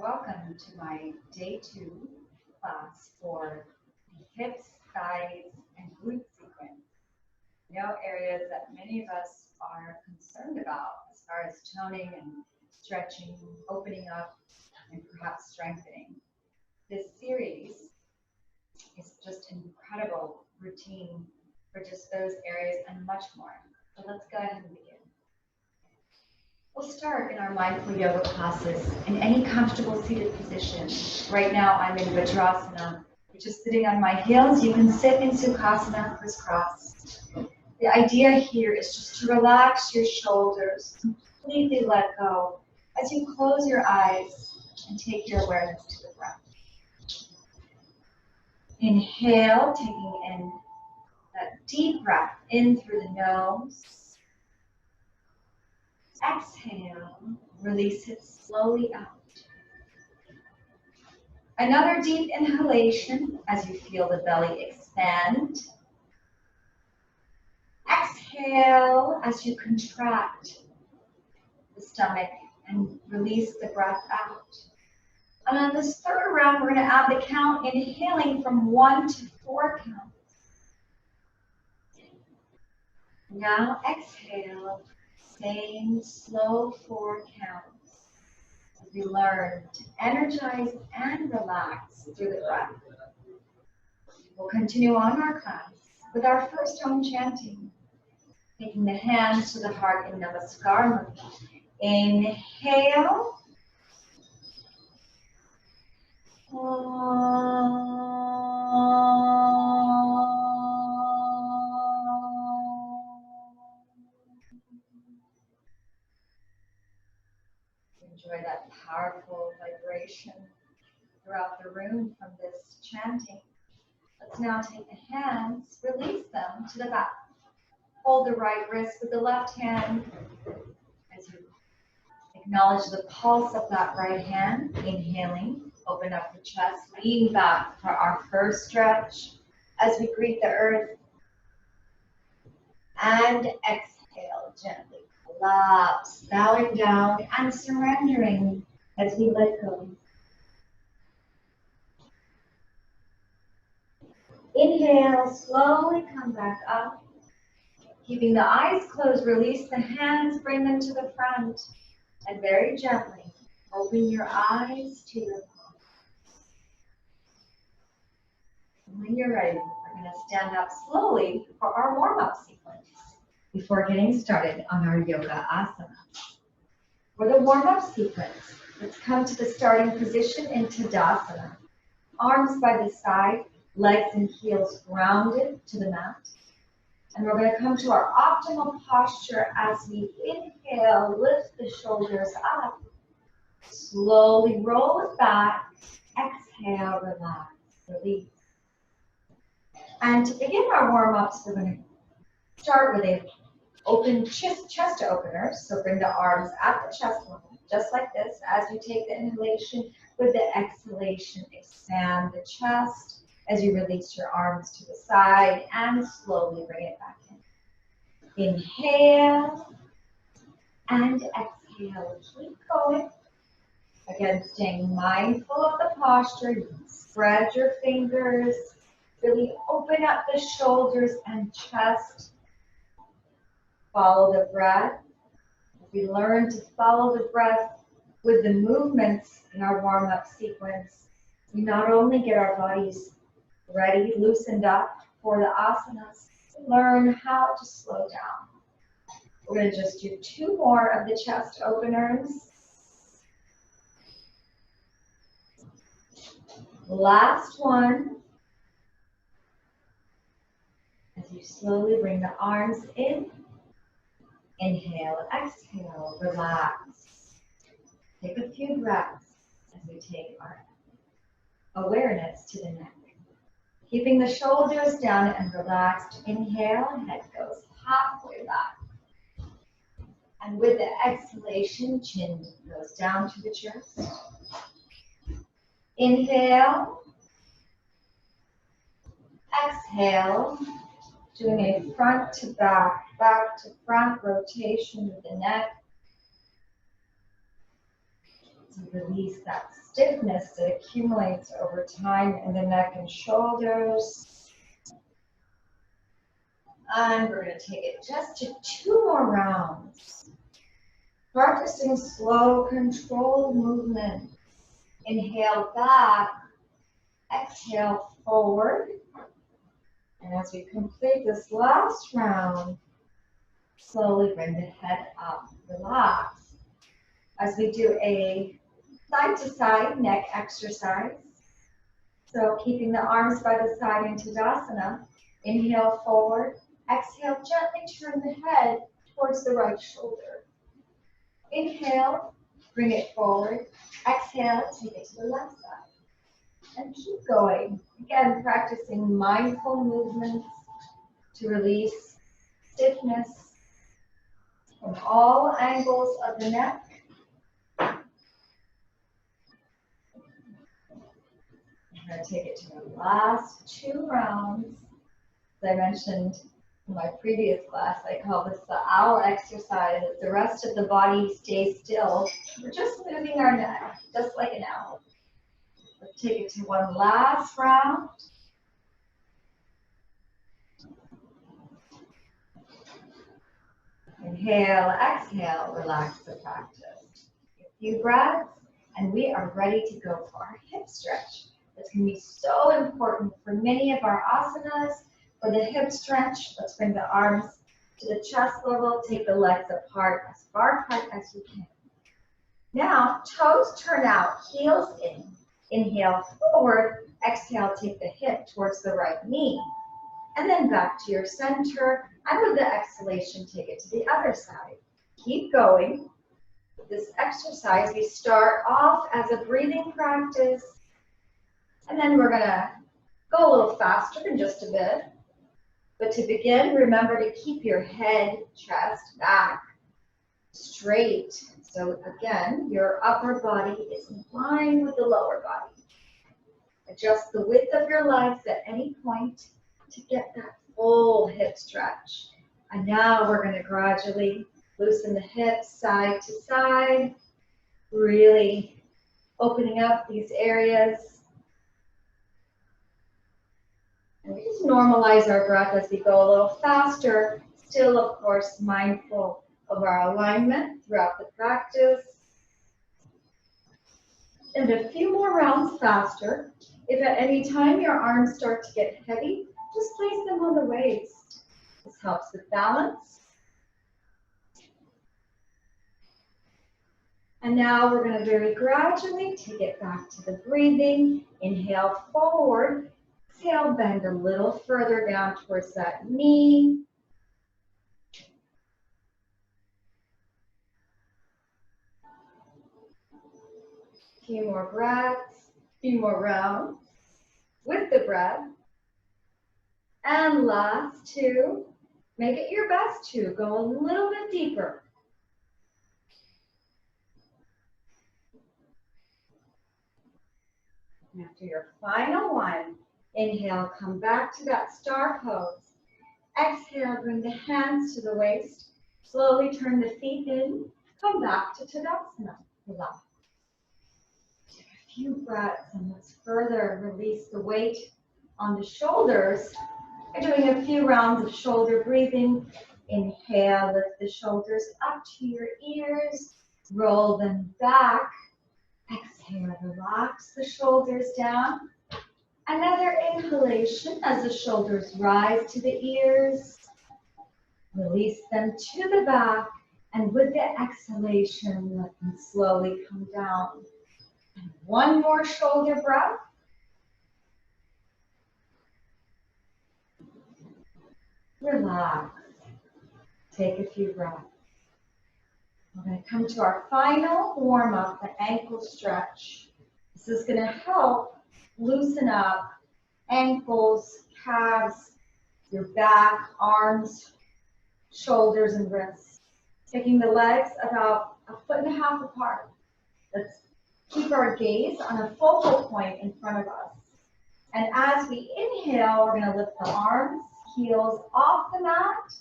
Welcome to my day 2 class for the hips, thighs, and glute sequence. Areas that many of us are concerned about as far as toning and stretching, opening up, and perhaps strengthening. This series is just an incredible routine for just those areas and much more. So let's go ahead and begin. We'll start in our mindful yoga classes in any comfortable seated position. Right now I'm in Vajrasana, which is sitting on my heels. You can sit in Sukhasana crisscross. The idea here is just to relax your shoulders, completely let go as you close your eyes and take your awareness to the breath. Inhale, taking in that deep breath in through the nose. Exhale, release it slowly out. Another deep inhalation as you feel the belly expand. Exhale as you contract the stomach and release the breath out. And on this third round, we're going to add the count, inhaling from 1 to 4 counts. Now exhale. Same slow 4 counts as we learn to energize and relax through the breath. We'll continue on our class with our first Om chanting, taking the hands to the heart in Namaskar. Inhale. Enjoy that powerful vibration throughout the room from this chanting. Let's now take the hands, release them to the back. Hold the right wrist with the left hand as you acknowledge the pulse of that right hand. Inhaling, open up the chest, lean back for our first stretch as we greet the earth. And exhale gently. Collapse, bowing down and surrendering as we let go. Inhale, slowly come back up. Keeping the eyes closed, release the hands, bring them to the front. And very gently, open your eyes to your palms. When you're ready, we're going to stand up slowly for our warm-up sequence before getting started on our yoga asana. For the warm-up sequence, let's come to the starting position in Tadasana. Arms by the side, legs and heels grounded to the mat. And we're going to come to our optimal posture as we inhale, lift the shoulders up. Slowly roll it back. Exhale, relax, release. And to begin our warm-ups, we're going to start with a open chest opener. So bring the arms at the chest level, just like this. As you take the inhalation, with the exhalation, expand the chest as you release your arms to the side and slowly bring it back in. Inhale and exhale. Keep going. Again, staying mindful of the posture. You can spread your fingers. Really open up the shoulders and chest. Follow the breath. We learn to follow the breath with the movements in our warm-up sequence. We not only get our bodies ready, loosened up for the asanas, we learn how to slow down. We're going to just do 2 more of the chest openers. Last one. As you slowly bring the arms in. Inhale, exhale, relax. Take a few breaths as we take our awareness to the neck. Keeping the shoulders down and relaxed. Inhale, head goes halfway back. And with the exhalation, chin goes down to the chest. Inhale. Exhale. Doing a front to back to front rotation with the neck. to release that stiffness that accumulates over time in the neck and shoulders. And we're going to take it just to 2 more rounds. Practicing slow, controlled movement. Inhale back, exhale forward. And as we complete this last round, slowly bring the head up, relax. As we do a side-to-side neck exercise. So keeping the arms by the side in Tadasana. Inhale forward, exhale, gently turn the head towards the right shoulder. Inhale, bring it forward. Exhale, take it to the left side. And keep going. Again, practicing mindful movements to release stiffness from all angles of the neck. I'm going to take it to the last 2 rounds. As I mentioned in my previous class, I call this the owl exercise. As the rest of the body stays still, we're just moving our neck, just like an owl. Let's take it to one last round. Inhale, exhale, relax the practice. A few breaths, and we are ready to go for our hip stretch. It's going to be so important for many of our asanas. For the hip stretch, let's bring the arms to the chest level, take the legs apart as far apart as you can. Now, toes turn out, heels in. Inhale forward, exhale, take the hip towards the right knee. And then back to your center, and with the exhalation, take it to the other side. Keep going. With this exercise, we start off as a breathing practice, and then we're gonna go a little faster in just a bit. But to begin, remember to keep your head, chest, back straight. So again, your upper body is in line with the lower body. Adjust the width of your legs at any point to get that full hip stretch. And now we're going to gradually loosen the hips side to side, really opening up these areas. And we just normalize our breath as we go a little faster, still, of course, mindful of our alignment throughout the practice. And a few more rounds faster. If at any time your arms start to get heavy, just place them on the waist. This helps with balance. And now we're going to very gradually take it back to the breathing. Inhale forward. Exhale, bend a little further down towards that knee. A few more breaths, a few more rounds with the breath. And last 2, make it your best 2. Go a little bit deeper. And after your final 1, inhale, come back to that star pose. Exhale, bring the hands to the waist. Slowly turn the feet in. Come back to Tadasana. Relax. Take a few breaths and let's further release the weight on the shoulders. We're doing a few rounds of shoulder breathing. Inhale, lift the shoulders up to your ears. Roll them back. Exhale, relax the shoulders down. Another inhalation as the shoulders rise to the ears. Release them to the back. And with the exhalation, let them slowly come down. And one more shoulder breath. Relax. Take a few breaths. We're going to come to our final warm-up, the ankle stretch. This is going to help loosen up ankles, calves, your back, arms, shoulders, and wrists. Taking the legs about 1.5 feet apart. Let's keep our gaze on a focal point in front of us. And as we inhale, we're going to lift the arms, heels off the mat.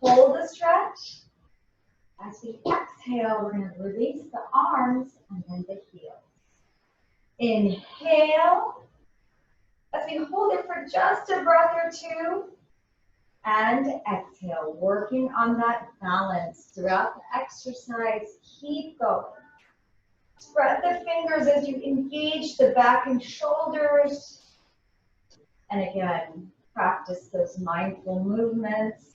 Hold the stretch. As we exhale, we're going to release the arms and then the heels. Inhale, as we hold it for just a breath or two. And exhale, working on that balance throughout the exercise. Keep going. Spread the fingers as you engage the back and shoulders. And again, practice those mindful movements.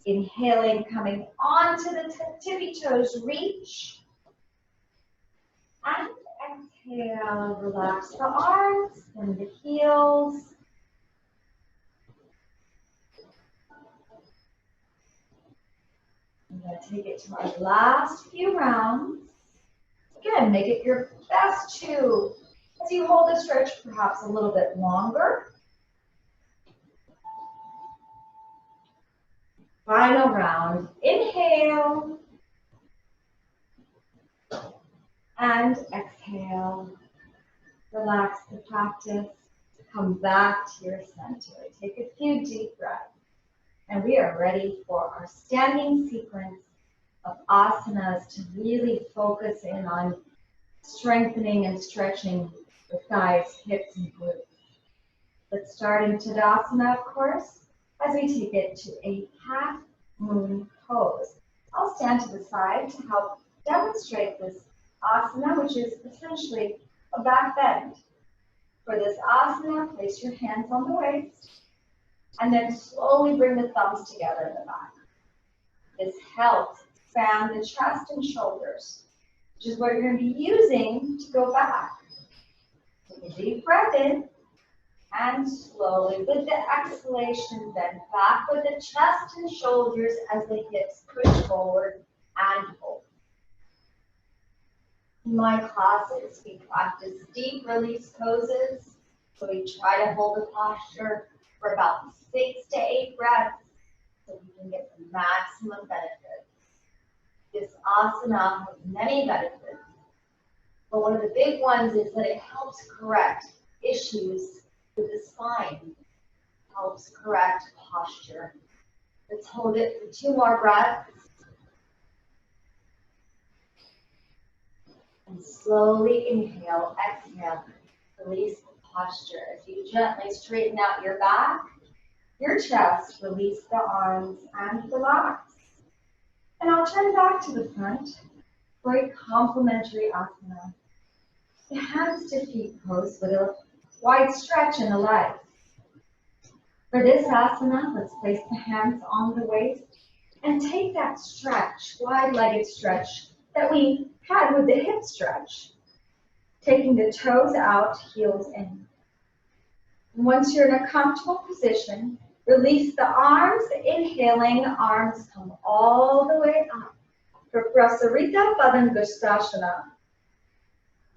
Inhaling, coming onto the tippy toes, reach. And exhale, relax the arms and the heels. I'm going to take it to our last few rounds. Again, make it your best two. As you hold the stretch perhaps a little bit longer. Final round. Inhale. And exhale. Relax the practice. Come back to your center. Take a few deep breaths. And we are ready for our standing sequence of asanas to really focus in on strengthening and stretching the thighs, hips, and glutes. Let's start in Tadasana, of course, as we take it to a half moon pose. I'll stand to the side to help demonstrate this asana, which is essentially a back bend. For this asana, place your hands on the waist, and then slowly bring the thumbs together in the back. This helps expand the chest and shoulders, which is what you're going to be using to go back. Take a deep breath in, and slowly, with the exhalation, bend back with the chest and shoulders as the hips push forward and hold. In my classes, we practice deep release poses, so we try to hold the posture for about 6 to 8 breaths so we can get the maximum benefit. This asana has many benefits, but one of the big ones is that it helps correct issues with the spine, helps correct posture. Let's hold it for 2 more breaths. And slowly inhale, exhale, release the posture. As you gently straighten out your back, your chest, release the arms and relax. And I'll turn back to the front for a complementary asana. The hands to feet pose with a wide stretch in the legs. For this asana, let's place the hands on the waist and take that stretch, wide-legged stretch that we had with the hip stretch. Taking the toes out, heels in. Once you're in a comfortable position, release the arms, inhaling, arms come all the way up for Prasarita Padangusthasana.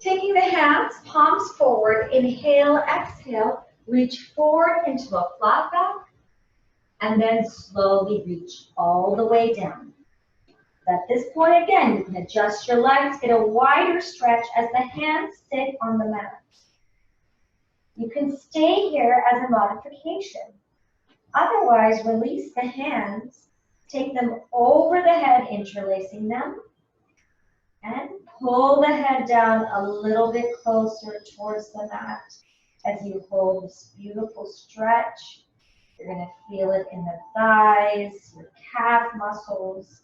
Taking the hands, palms forward, inhale, exhale, reach forward into a flat back, and then slowly reach all the way down. At this point, again, you can adjust your legs, get a wider stretch as the hands sit on the mat. You can stay here as a modification. Otherwise, release the hands, take them over the head, interlacing them, and pull the head down a little bit closer towards the mat as you hold this beautiful stretch. You're going to feel it in the thighs, your calf muscles,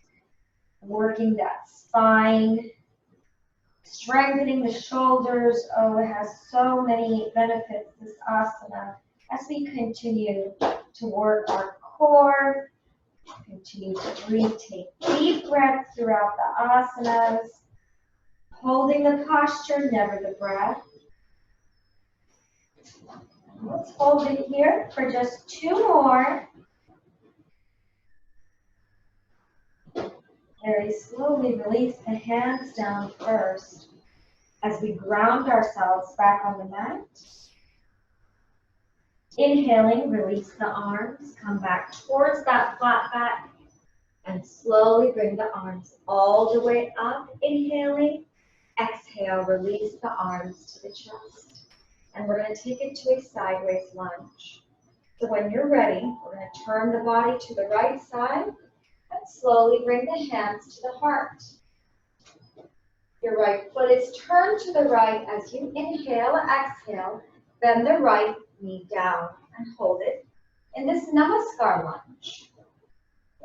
working that spine, strengthening the shoulders. Oh, it has so many benefits, this asana, as we continue to work our core, continue to breathe, take deep breaths throughout the asanas, holding the posture, never the breath. Let's hold it here for just 2 more. Very slowly release the hands down first as we ground ourselves back on the mat. Inhaling, release the arms, come back towards that flat back, and slowly bring the arms all the way up. Inhaling, exhale, release the arms to the chest. And we're going to take it to a sideways lunge. So when you're ready, we're going to turn the body to the right side, And slowly bring the hands to the heart. Your right foot is turned to the right as you inhale, exhale. Bend the right knee down and hold it in this Namaskar lunge.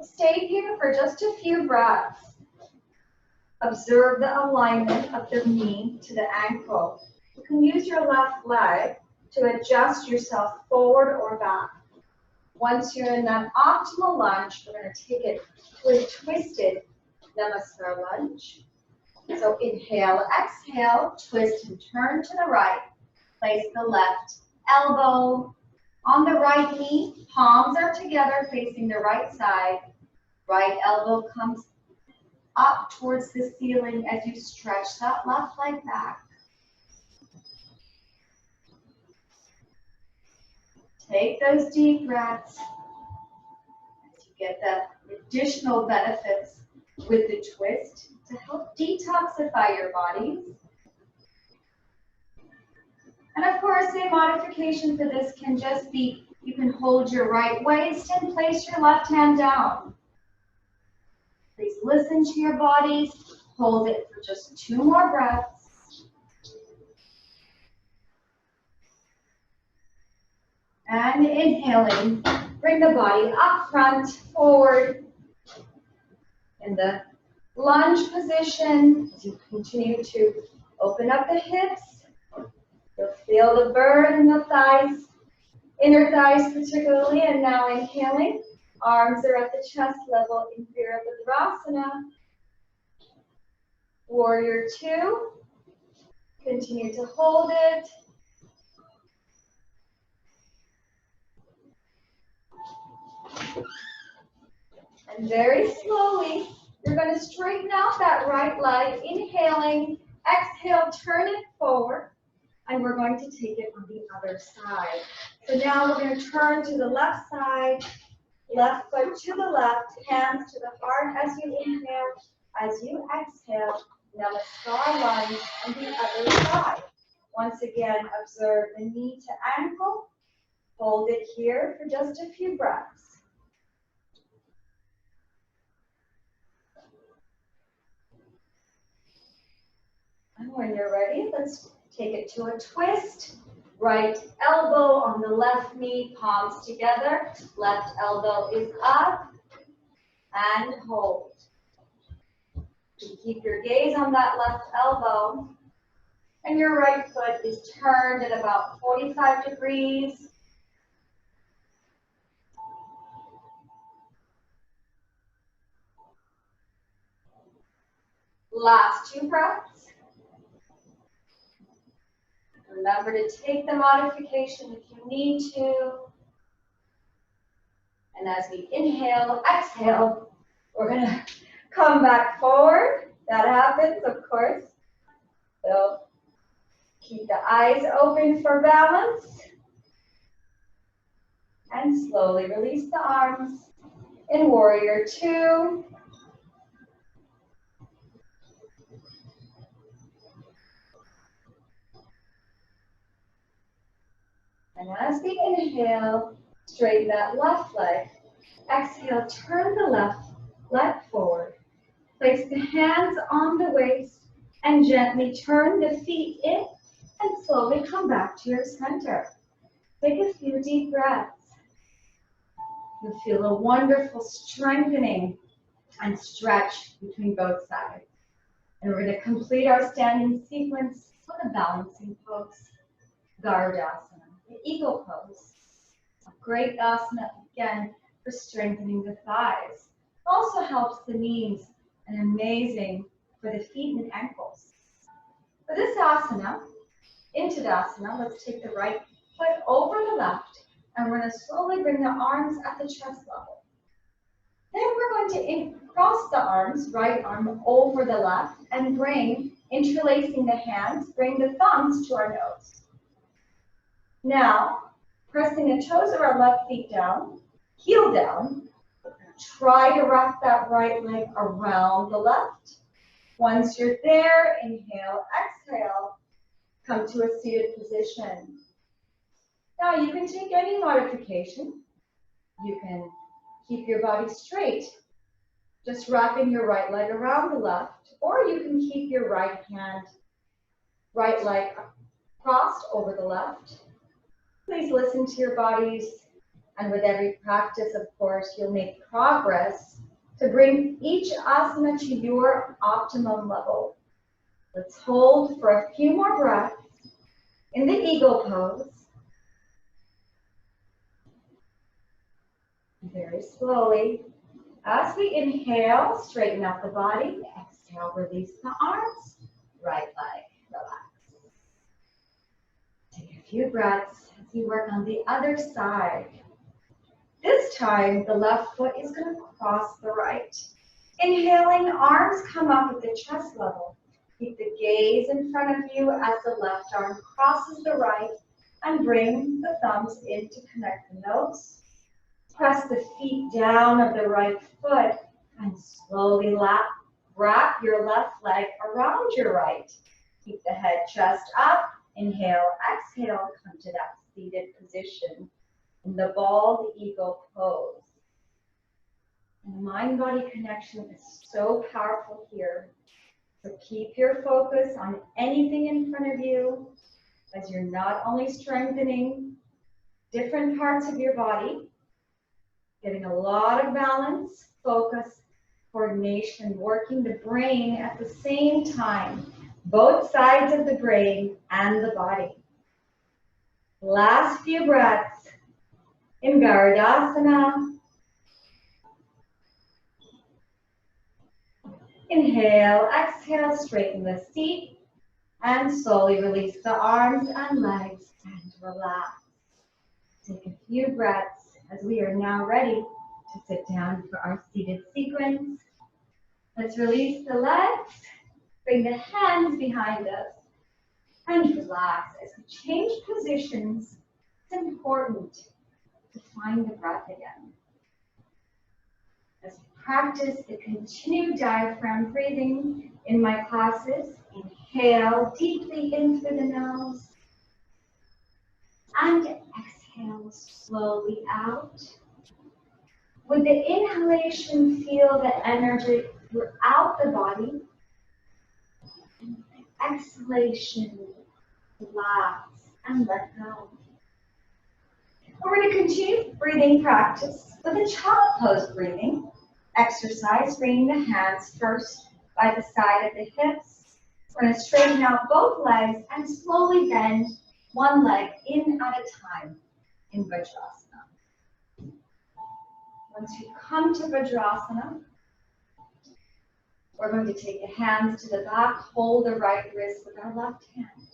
Stay here for just a few breaths. Observe the alignment of the knee to the ankle. You can use your left leg to adjust yourself forward or back. Once you're in that optimal lunge, we're going to take it to a twisted Namaskar lunge. So inhale, exhale, twist and turn to the right. Place the left elbow on the right knee. Palms are together facing the right side. Right elbow comes up towards the ceiling as you stretch that left leg back. Take those deep breaths as you get the additional benefits with the twist to help detoxify your bodies. And of course, a modification for this can just be, you can hold your right waist and place your left hand down. Please listen to your bodies. Hold it for just 2 more breaths. And inhaling, bring the body up, front, forward. In the lunge position, as you continue to open up the hips, you'll feel the burn in the thighs, inner thighs particularly, and now inhaling. Arms are at the chest level in Virabhadrasana. Warrior 2. Continue to hold it. And very slowly, you're going to straighten out that right leg. Inhaling, exhale, turn it forward. And we're going to take it on the other side. So now we're going to turn to the left side. Left foot to the left, hands to the heart as you inhale. As you exhale, Namaskar lunge on the other side. Once again, observe the knee to ankle. Hold it here for just a few breaths. And when you're ready, let's take it to a twist. Right elbow on the left knee, palms together. Left elbow is up and hold. You keep your gaze on that left elbow. And your right foot is turned at about 45 degrees. Last 2 breaths. Remember to take the modification if you need to. And as we inhale, exhale, we're going to come back forward. That happens, of course. So keep the eyes open for balance. And slowly release the arms in Warrior 2. And as we inhale, straighten that left leg. Exhale, turn the left leg forward. Place the hands on the waist and gently turn the feet in and slowly come back to your center. Take a few deep breaths. You'll feel a wonderful strengthening and stretch between both sides. And we're going to complete our standing sequence with a balancing pose, Garudasana, the eagle pose. A great asana, again, for strengthening the thighs. It also helps the knees and amazing for the feet and ankles. For this asana, into Tadasana, let's take the right foot over the left, and we're going to slowly bring the arms at the chest level. Then we're going to cross the arms, right arm over the left, and interlacing the hands, bring the thumbs to our nose. Now, pressing the toes of our left feet down, heel down, try to wrap that right leg around the left. Once you're there, inhale, exhale, come to a seated position. Now you can take any modification. You can keep your body straight, Just wrapping your right leg around the left, or you can keep your right leg crossed over the left. Please listen to your bodies, and with every practice, of course, you'll make progress to bring each asana to your optimum level. Let's hold for a few more breaths in the eagle pose. Very slowly. As we inhale, straighten out the body. Exhale, release the arms. Right leg, relax. Take a few breaths as you work on the other side. This time, the left foot is going to cross the right. Inhaling, arms come up at the chest level. Keep the gaze in front of you as the left arm crosses the right, and bring the thumbs in to connect the nose. Press the feet down of the right foot and slowly wrap your left leg around your right. Keep the head, chest up. Inhale, exhale, come to that seated position in the bald eagle pose. And mind-body connection is so powerful here. So keep your focus on anything in front of you as you're not only strengthening different parts of your body, getting a lot of balance, focus, coordination, working the brain at the same time, both sides of the brain and the body. Last few breaths in Garudasana. Inhale, exhale, straighten the seat, and slowly release the arms and legs and relax. Take a few breaths as we are now ready to sit down for our seated sequence. Let's release the legs, bring the hands behind us, and relax. As we change positions, it's important to find the breath again. As we practice the continued diaphragm breathing in my classes, inhale deeply in through the nose, and exhale slowly out. With the inhalation, feel the energy throughout the body. And with the exhalation, relax and let go. We're going to continue breathing practice with a child pose breathing exercise, bringing the hands first by the side of the hips. We're going to straighten out both legs and slowly bend one leg in at a time in Vajrasana. Once you come to Vajrasana, we're going to take the hands to the back, hold the right wrist with our left hand.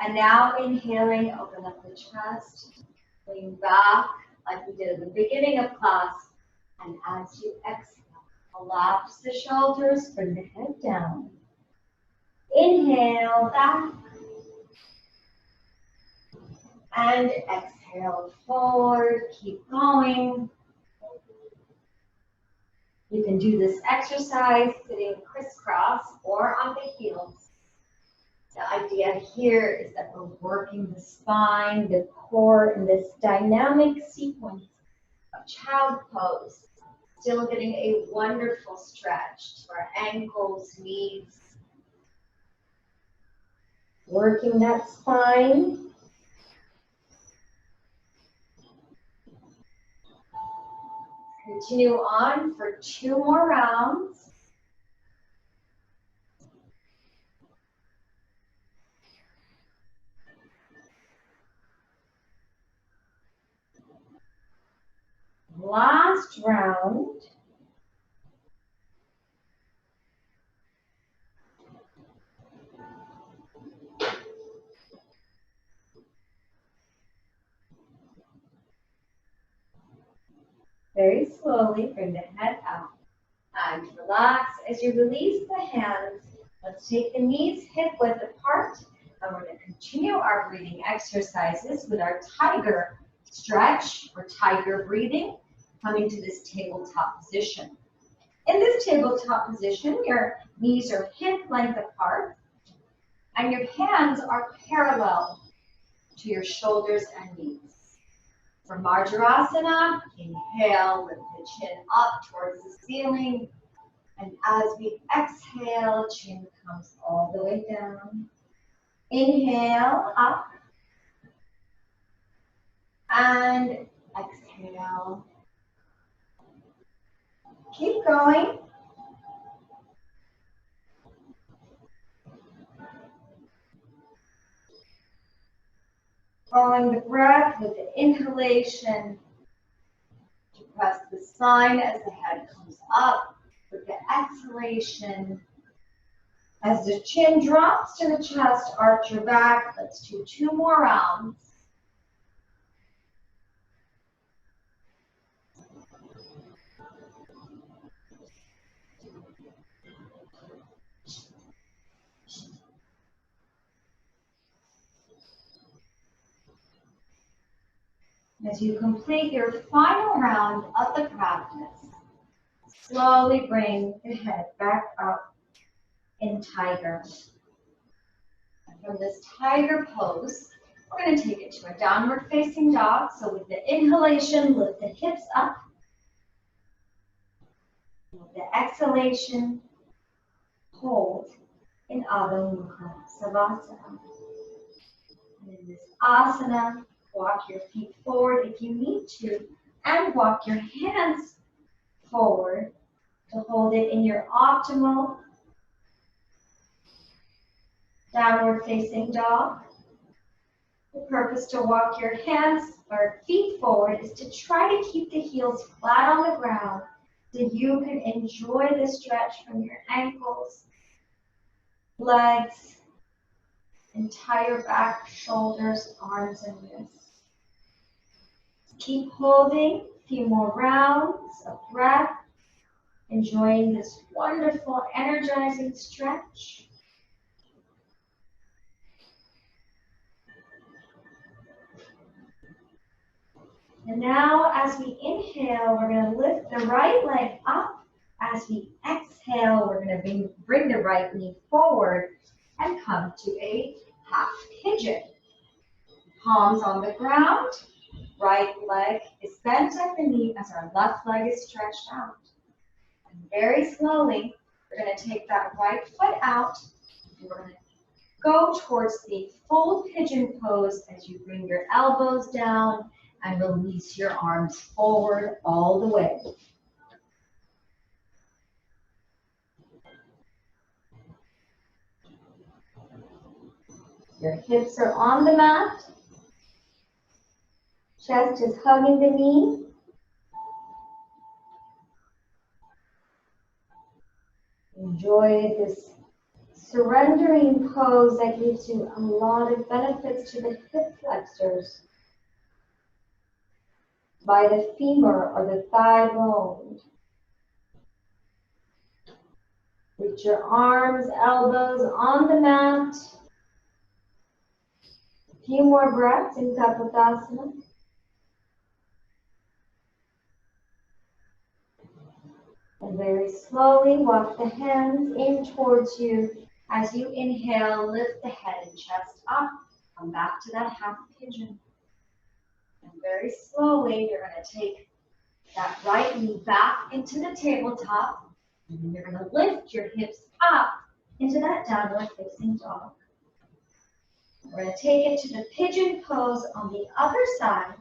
And now inhaling, open up the chest, lean back like we did at the beginning of class. And as you exhale, collapse the shoulders, bring the head down. Inhale back. And exhale forward, keep going. You can do this exercise sitting crisscross or on the heels. The idea here is that we're working the spine, the core in this dynamic sequence of child pose. Still getting a wonderful stretch to our ankles, knees. Working that spine. Continue on for 2 more rounds. Last round. Very slowly, bring the head out and relax. As you release the hands, let's take the knees hip-width apart, and we're going to continue our breathing exercises with our tiger stretch or tiger breathing, coming to this tabletop position. In this tabletop position, your knees are hip-length apart, and your hands are parallel to your shoulders and knees. For Marjarasana, inhale, lift the chin up towards the ceiling. And as we exhale, chin comes all the way down. Inhale, up. And exhale. Keep going. Following the breath with the inhalation, to press the spine as the head comes up. With the exhalation, as the chin drops to the chest, arch your back. Let's do 2 more rounds. As you complete your final round of the practice, slowly bring the head back up in tiger. And from this tiger pose, we're going to take it to a downward facing dog. So with the inhalation, lift the hips up. With the exhalation, hold in Adho Mukha Savasana. And in this asana, walk your feet forward if you need to, and walk your hands forward to hold it in your optimal downward facing dog. The purpose to walk your hands or feet forward is to try to keep the heels flat on the ground so you can enjoy the stretch from your ankles, legs, entire back, shoulders, arms, and wrists. Keep holding a few more rounds of breath, enjoying this wonderful, energizing stretch. And now, as we inhale, we're going to lift the right leg up. As we exhale, we're going to bring the right knee forward and come to a half pigeon. Palms on the ground, right leg is bent at the knee as our left leg is stretched out. And very slowly, we're going to take that right foot out, and we're going to go towards the full pigeon pose as you bring your elbows down and release your arms forward all the way. Your hips are on the mat. Chest is hugging the knee. Enjoy this surrendering pose that gives you a lot of benefits to the hip flexors by the femur or the thigh bone. Reach your arms, elbows on the mat. A few more breaths in Kapotasana. And very slowly walk the hands in towards you. As you inhale, lift the head and chest up. Come back to that half pigeon. And very slowly, you're going to take that right knee back into the tabletop. And then you're going to lift your hips up into that downward facing dog. We're going to take it to the pigeon pose on the other side.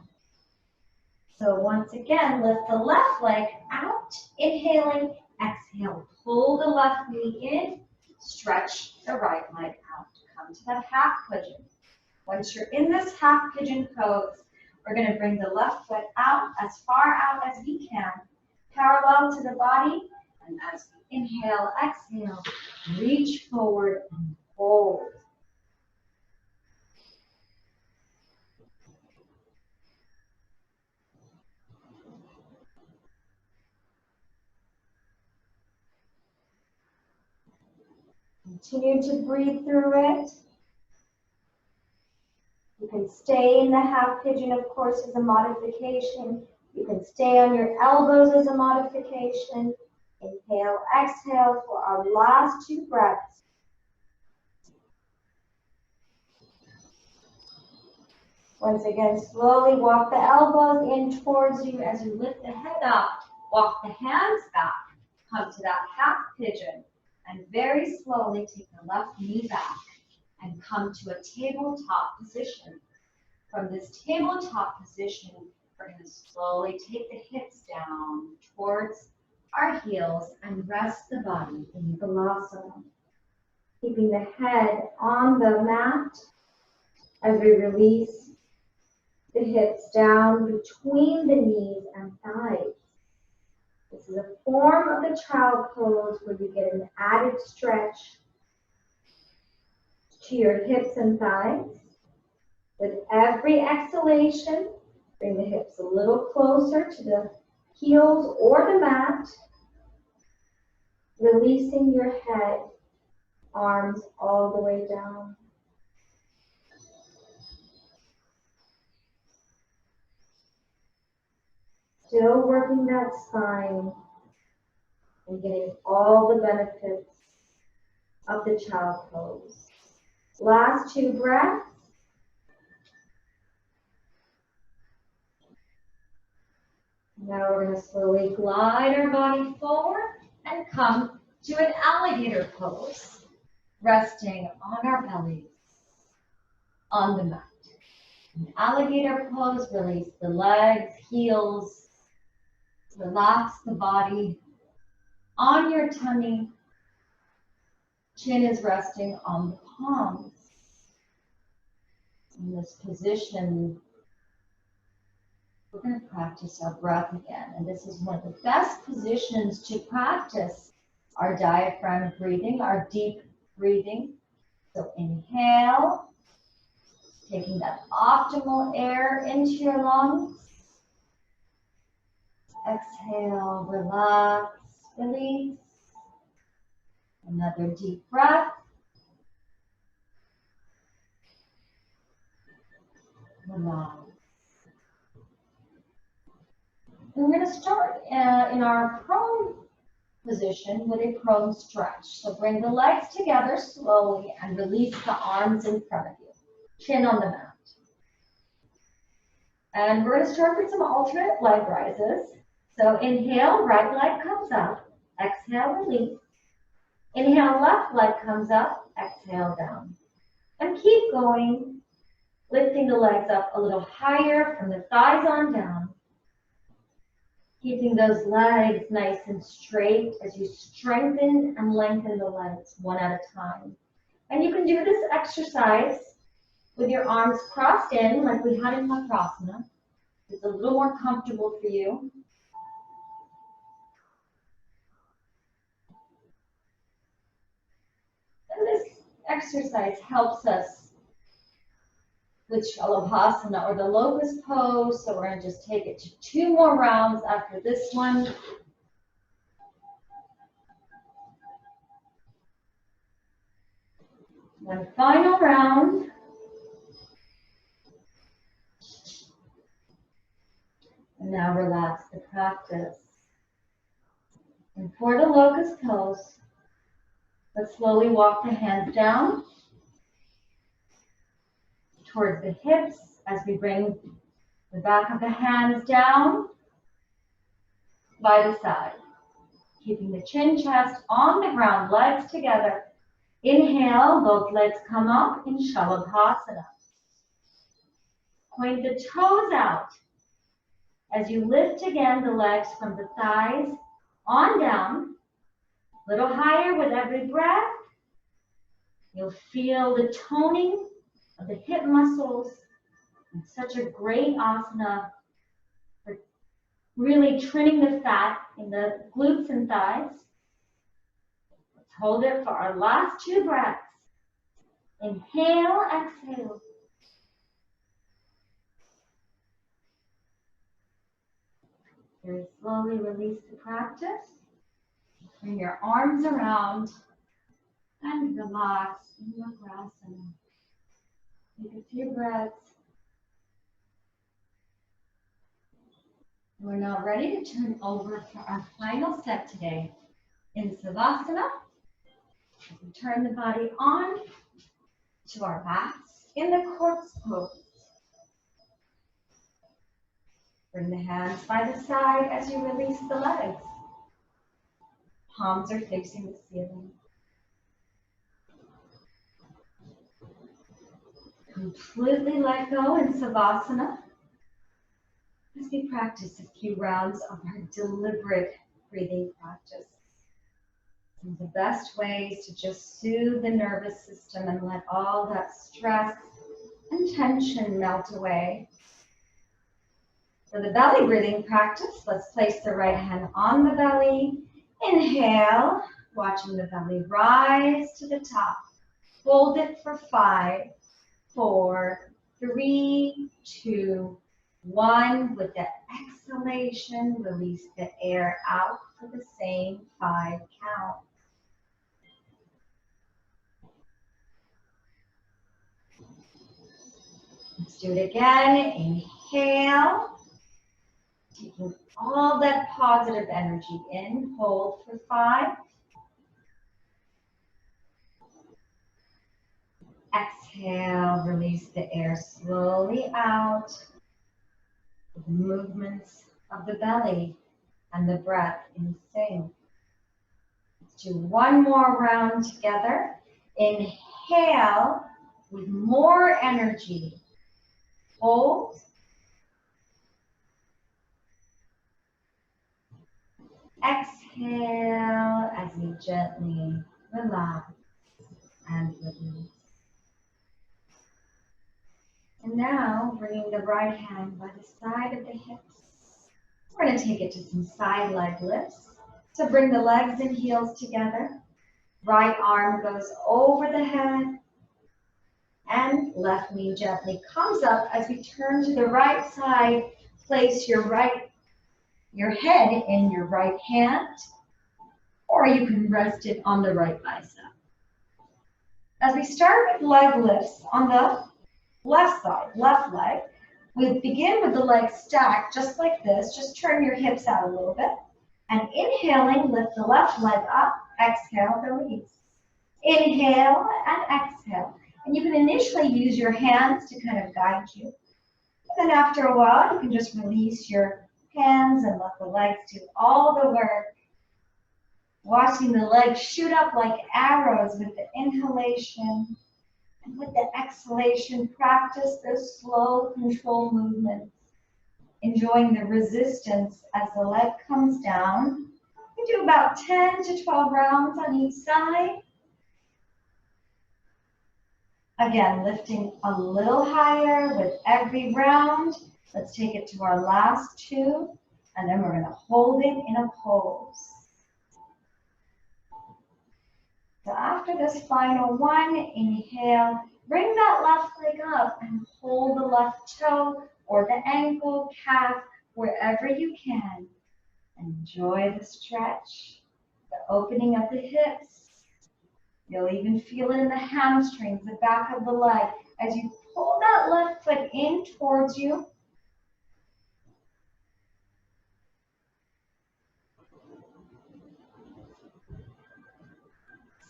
So once again, lift the left leg out, inhaling, exhale, pull the left knee in, stretch the right leg out. Come to that half pigeon. Once you're in this half pigeon pose, we're going to bring the left foot out as far out as we can, parallel to the body. And as we inhale, exhale, reach forward and hold. Continue to breathe through it. You can stay in the half pigeon, of course, as a modification. You can stay on your elbows as a modification. Inhale, exhale for our last 2 breaths. Once again, slowly walk the elbows in towards you as you lift the head up. Walk the hands back. Come to that half pigeon. And very slowly take the left knee back and come to a tabletop position. From this tabletop position, we're going to slowly take the hips down towards our heels and rest the body in Balasana. Keeping the head on the mat as we release the hips down between the knees and thighs. This is a form of the child pose where you get an added stretch to your hips and thighs. With every exhalation, bring the hips a little closer to the heels or the mat, releasing your head, arms all the way down. Still working that spine and getting all the benefits of the child pose. Last 2 breaths. Now we're going to slowly glide our body forward and come to an alligator pose, resting on our bellies on the mat. An alligator pose, release the legs, heels, relax the body on your tummy. Chin is resting on the palms. In this position, we're going to practice our breath again. And this is one of the best positions to practice our diaphragm breathing, our deep breathing. So inhale, taking that optimal air into your lungs. Exhale, relax, release. Another deep breath. Relax. And we're going to start in our prone position with a prone stretch. So bring the legs together slowly and release the arms in front of you. Chin on the mat. And we're going to start with some alternate leg rises. So inhale, right leg comes up. Exhale, release. Inhale, left leg comes up. Exhale, down. And keep going, lifting the legs up a little higher from the thighs on down. Keeping those legs nice and straight as you strengthen and lengthen the legs one at a time. And you can do this exercise with your arms crossed in like we had in Makrasana. It's a little more comfortable for you. And this exercise helps us with Shalabhasana or the locust pose. So we're going to just take it to 2 more rounds after this one. One final round. And now relax the practice. And for the locust pose, let's slowly walk the hands down towards the hips as we bring the back of the hands down by the side. Keeping the chin, chest on the ground, legs together. Inhale, both legs come up in Shalabhasana. Point the toes out as you lift again the legs from the thighs on down. A little higher with every breath. You'll feel the toning of the hip muscles. It's such a great asana for really trimming the fat in the glutes and thighs. Let's hold it for our last 2 breaths. Inhale, exhale. Very slowly release the practice. Bring your arms around and relax in Makrasana. Take a few breaths. We're now ready to turn over for our final set today in Savasana. We turn the body on to our backs in the corpse pose. Bring the hands by the side as you release the legs. Palms are facing the ceiling. Completely let go in Savasana as we practice a few rounds of our deliberate breathing practice. One of the best ways to just soothe the nervous system and let all that stress and tension melt away. For the belly breathing practice, let's place the right hand on the belly. Inhale, watching the belly rise to the top. Hold it for 5, 4, 3, 2, 1. With the exhalation, release the air out for the same 5 count. Let's do it again. Inhale, taking all that positive energy in. Hold for 5. Exhale, release the air slowly out. With movements of the belly and the breath in sync. Let's do one more round together. Inhale with more energy. Hold. Exhale as you gently relax and release. And now, bringing the right hand by the side of the hips, we're going to take it to some side leg lifts. So bring the legs and heels together. Right arm goes over the head, and left knee gently comes up as we turn to the right side. Place your head in your right hand, or you can rest it on the right bicep. As we start with leg lifts on the left side, left leg, we begin with the legs stacked just like this. Just turn your hips out a little bit. And inhaling, lift the left leg up. Exhale, release. Inhale and exhale. And you can initially use your hands to kind of guide you. And then after a while, you can just release your hands and let the legs do all the work. Watching the legs shoot up like arrows with the inhalation. And with the exhalation, practice those slow, controlled movements. Enjoying the resistance as the leg comes down. We do about 10 to 12 rounds on each side. Again, lifting a little higher with every round. Let's take it to our last 2, and then we're going to hold it in a pose. So after this final one, inhale, bring that left leg up and hold the left toe or the ankle, calf, wherever you can. Enjoy the stretch, the opening of the hips. You'll even feel it in the hamstrings, the back of the leg, as you pull that left foot in towards you.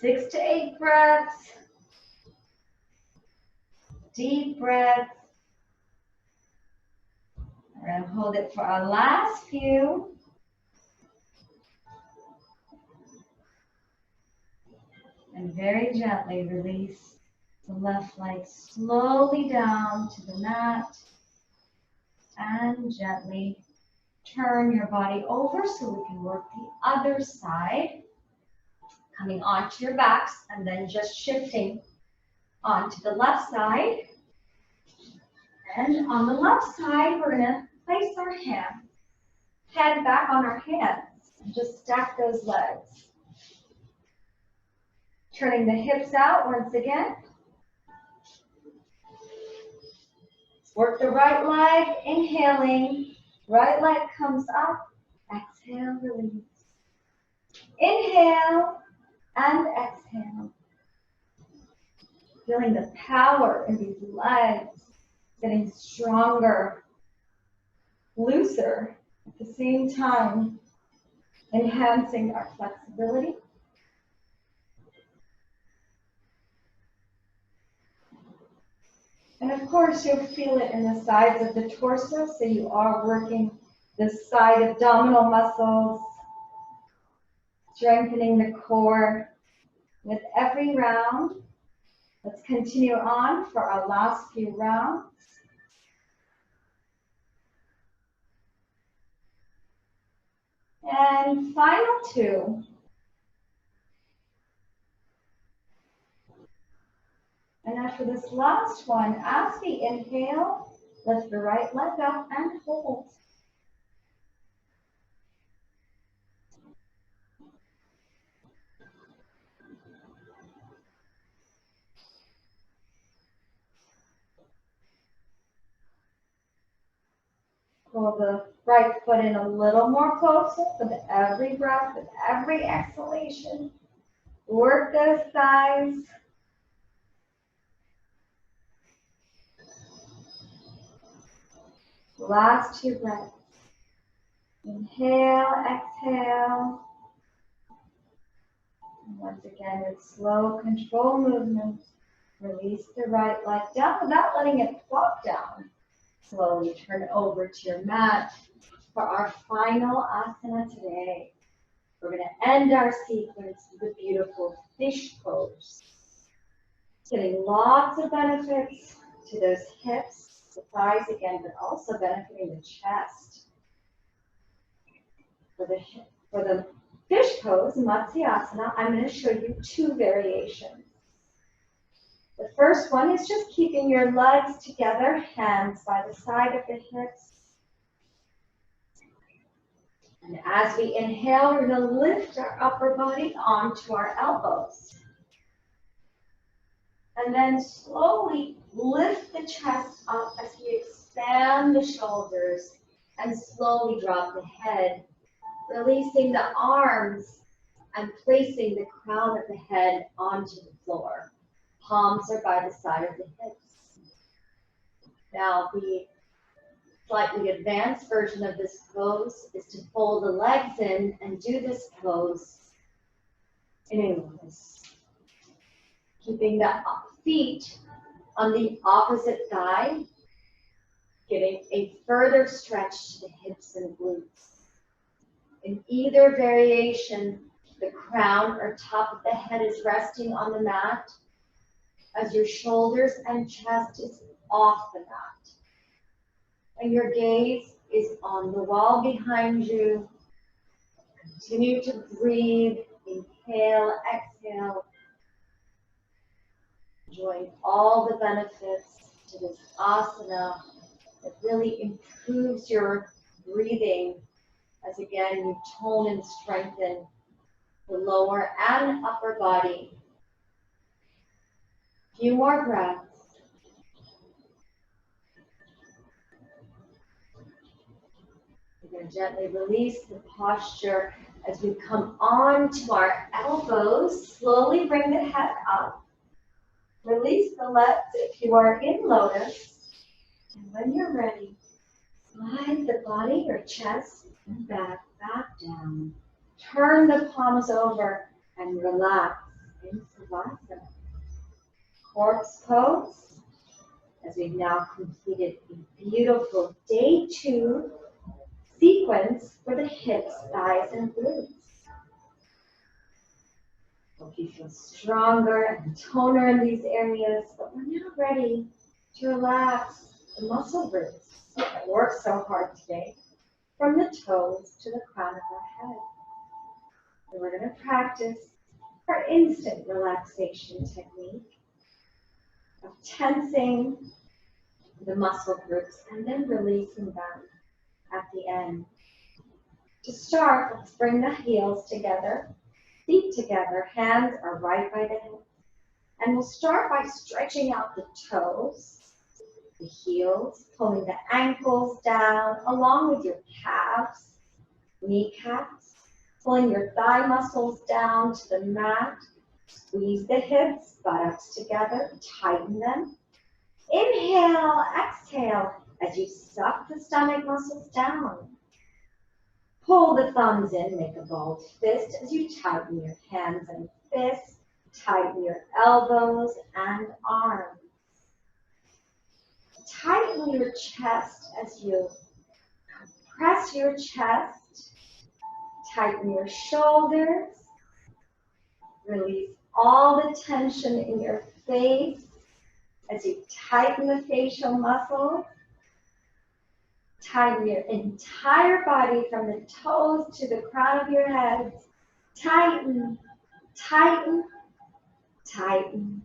Six to 8 breaths. Deep breaths. We're going to hold it for our last few. And very gently release the left leg slowly down to the mat. And gently turn your body over so we can work the other side. Coming onto your backs and then just shifting onto the left side. And on the left side, we're going to place our hand back on our hands, and just stack those legs. Turning the hips out once again. Work the right leg, inhaling. Right leg comes up. Exhale, release. Inhale and exhale. Feeling the power in these legs, getting stronger, looser, at the same time, enhancing our flexibility. And a of course, you'll feel it in the sides of the torso, so you are working the side abdominal muscles, strengthening the core with every round. Let's continue on for our last few rounds. And final two. And after this last one, as we inhale, lift the right leg up and hold. Pull the right foot in a little more closer with every breath, with every exhalation. Work those thighs. Last two breaths. Inhale, exhale. And once again, with slow, controlled movement, release the right leg down without letting it flop down. Slowly turn over to your mat for our final asana today. We're going to end our sequence with a beautiful fish pose. Getting lots of benefits to those hips, the thighs again, but also benefiting the chest. For the fish pose, Matsyasana, I'm going to show you two variations. The first one is just keeping your legs together, hands by the side of the hips. And as we inhale, we're going to lift our upper body onto our elbows. And then slowly lift the chest up as we expand the shoulders and slowly drop the head, releasing the arms and placing the crown of the head onto the floor. Palms are by the side of the hips. Now, the slightly advanced version of this pose is to fold the legs in and do this pose in a lotus. Keeping the feet on the opposite thigh, giving a further stretch to the hips and glutes. In either variation, the crown or top of the head is resting on the mat as your shoulders and chest is off the mat. And your gaze is on the wall behind you. Continue to breathe, inhale, exhale. Enjoying all the benefits to this asana that really improves your breathing as again you tone and strengthen the lower and upper body. A few more breaths. We're going to gently release the posture as we come on to our elbows. Slowly bring the head up. Release the legs if you are in lotus. And when you're ready, slide the body, your chest, and back down. Turn the palms over and relax in Savasana. Corpse pose, as we've now completed a beautiful day 2 sequence for the hips, thighs, and glutes. Hope you feel stronger and toner in these areas, but we're now ready to relax the muscle groups that worked so hard today, from the toes to the crown of our head. And we're going to practice our instant relaxation technique of tensing the muscle groups and then releasing them at the end. To start, let's bring the heels together, feet together, hands are right by the hip. And we'll start by stretching out the toes, the heels, pulling the ankles down along with your calves, kneecaps, pulling your thigh muscles down to the mat. Squeeze the hips, buttocks together, tighten them. Inhale, exhale as you suck the stomach muscles down. Pull the thumbs in, make a balled fist as you tighten your hands and fists, tighten your elbows and arms. Tighten your chest as you press your chest. Tighten your shoulders. Release all the tension in your face as you tighten the facial muscles. Tighten your entire body from the toes to the crown of your head. Tighten, tighten, tighten.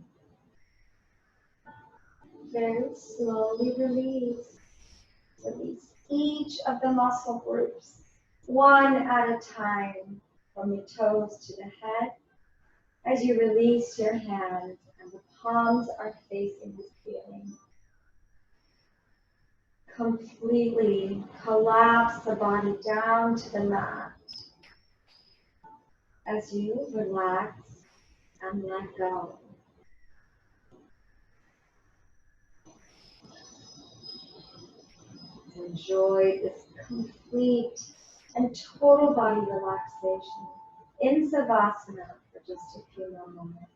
Very slowly release. Release each of the muscle groups, one at a time, from the toes to the head. As you release your hands and the palms are facing the ceiling. Completely collapse the body down to the mat as you relax and let go. Enjoy this complete and total body relaxation in Savasana for just a few more moments.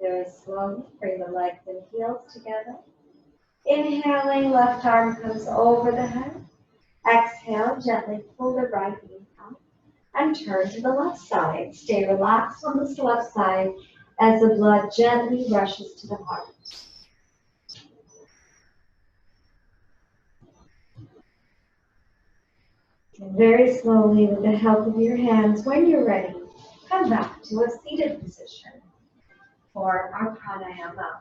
Very slowly, bring the legs and heels together. Inhaling, left arm comes over the head. Exhale, gently pull the right knee up and turn to the left side. Stay relaxed on this left side as the blood gently rushes to the heart. And very slowly, with the help of your hands, when you're ready, come back to a seated position for our pranayama.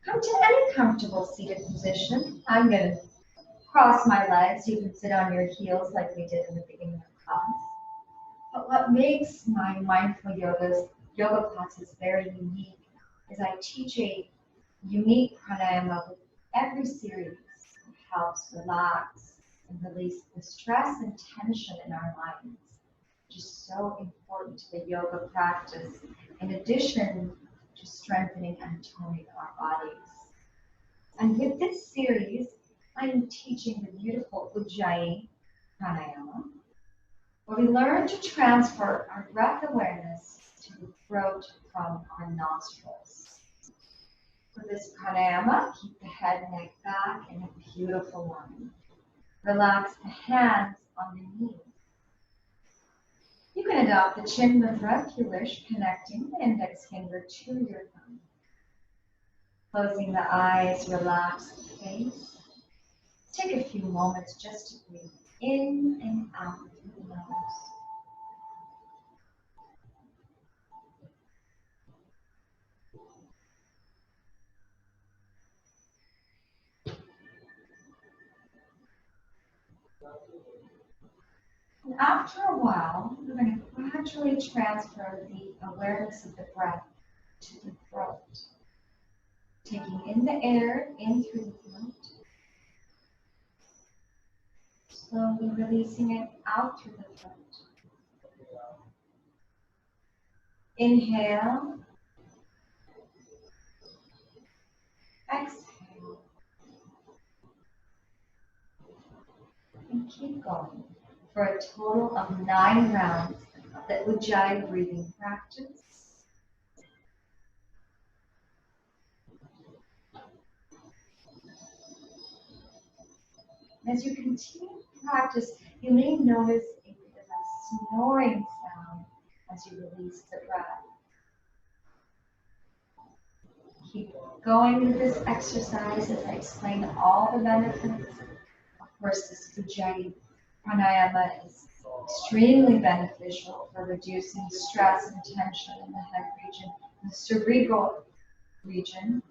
Come to any comfortable seated position. I'm going to cross my legs. You can sit on your heels like we did in the beginning of class. But what makes my mindful yoga classes very unique is I teach a unique pranayama with every series. It helps relax and release the stress and tension in our minds, which is so important to the yoga practice, in addition to strengthening and toning our bodies. And with this series, I am teaching the beautiful Ujjayi pranayama, where we learn to transfer our breath awareness to the throat from our nostrils. For this pranayama, keep the head, neck, back in a beautiful line. Relax the hands on the knees. You can adopt the chin mudra if you wish, connecting the index finger to your thumb. Closing the eyes, relax the face. Take a few moments just to breathe in and out through the nose. And after a while, we're going to gradually transfer the awareness of the breath to the throat. Taking in the air in through the throat. Slowly releasing it out through the throat. Inhale. Exhale. And keep going for a total of 9 rounds of the Ujjayi breathing practice. As you continue to practice, you may notice a bit of a snoring sound as you release the breath. Keep going with this exercise as I explain all the benefits. Of course, this Ujjayi pranayama is extremely beneficial for reducing stress and tension in the head region. The cerebral region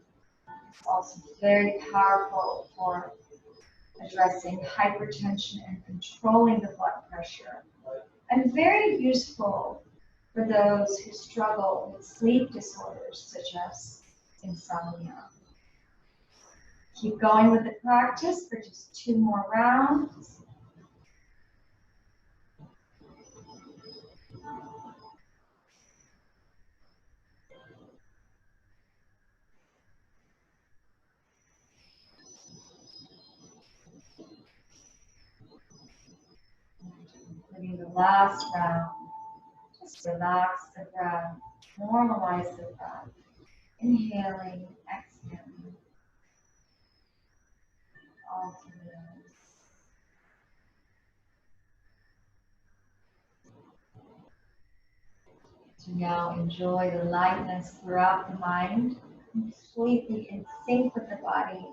is also very powerful for addressing hypertension and controlling the blood pressure, and very useful for those who struggle with sleep disorders such as insomnia. Keep going with the practice for just 2 more rounds. last round. Just relax the breath, normalize the breath. Inhaling, exhaling, alternate. To now enjoy the lightness throughout the mind, completely in sync with the body.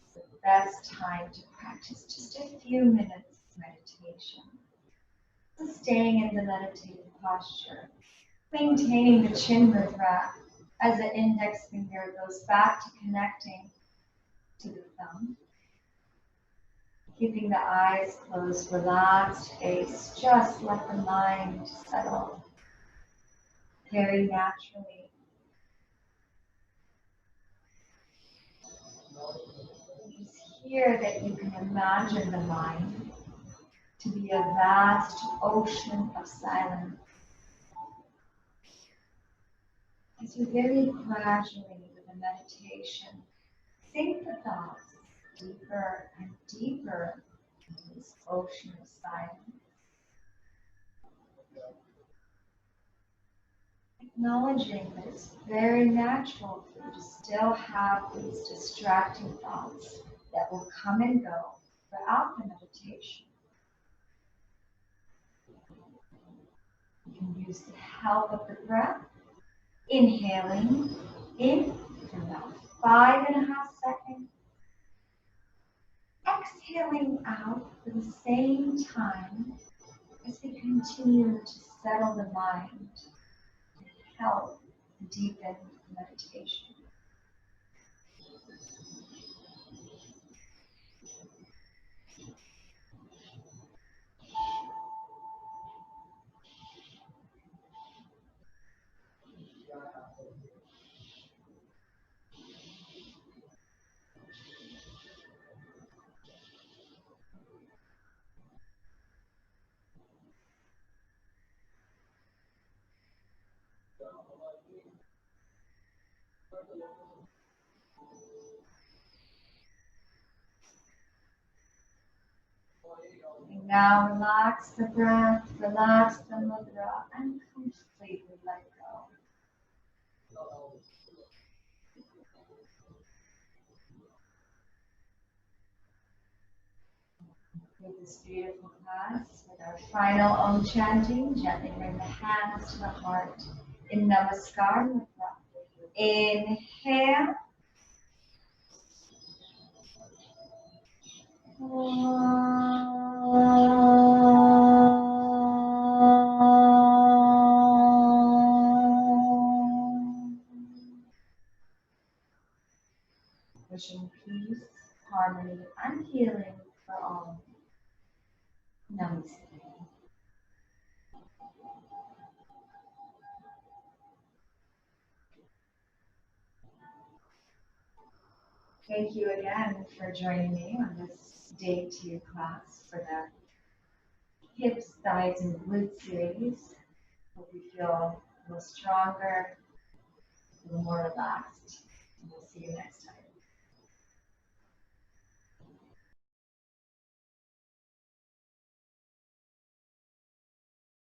It's the best time to practice just a few minutes of meditation. So staying in the meditative posture, maintaining the chin mudra as the index finger goes back to connecting to the thumb. Keeping the eyes closed, relaxed face, just let the mind settle very naturally. Just here that you can imagine the mind to be a vast ocean of silence. As you very gradually, with the meditation, sink the thoughts deeper and deeper into this ocean of silence. Acknowledging that it's very natural for you to still have these distracting thoughts that will come and go throughout the meditation. You can use the help of the breath, inhaling in for about 5.5 seconds, exhaling out for the same time as we continue to settle the mind and help deepen meditation. And now relax the breath, relax the mudra, and completely let go. With this beautiful class, with our final Om chanting, gently bring the hands to the heart in Namaskar Mudra. Inhale. Wishing peace, harmony, and healing for all. Namaste. Thank you again for joining me on this day 2 class for the hips, thighs, and glutes series. Hope you feel a little stronger, a little more relaxed, and we'll see you next time.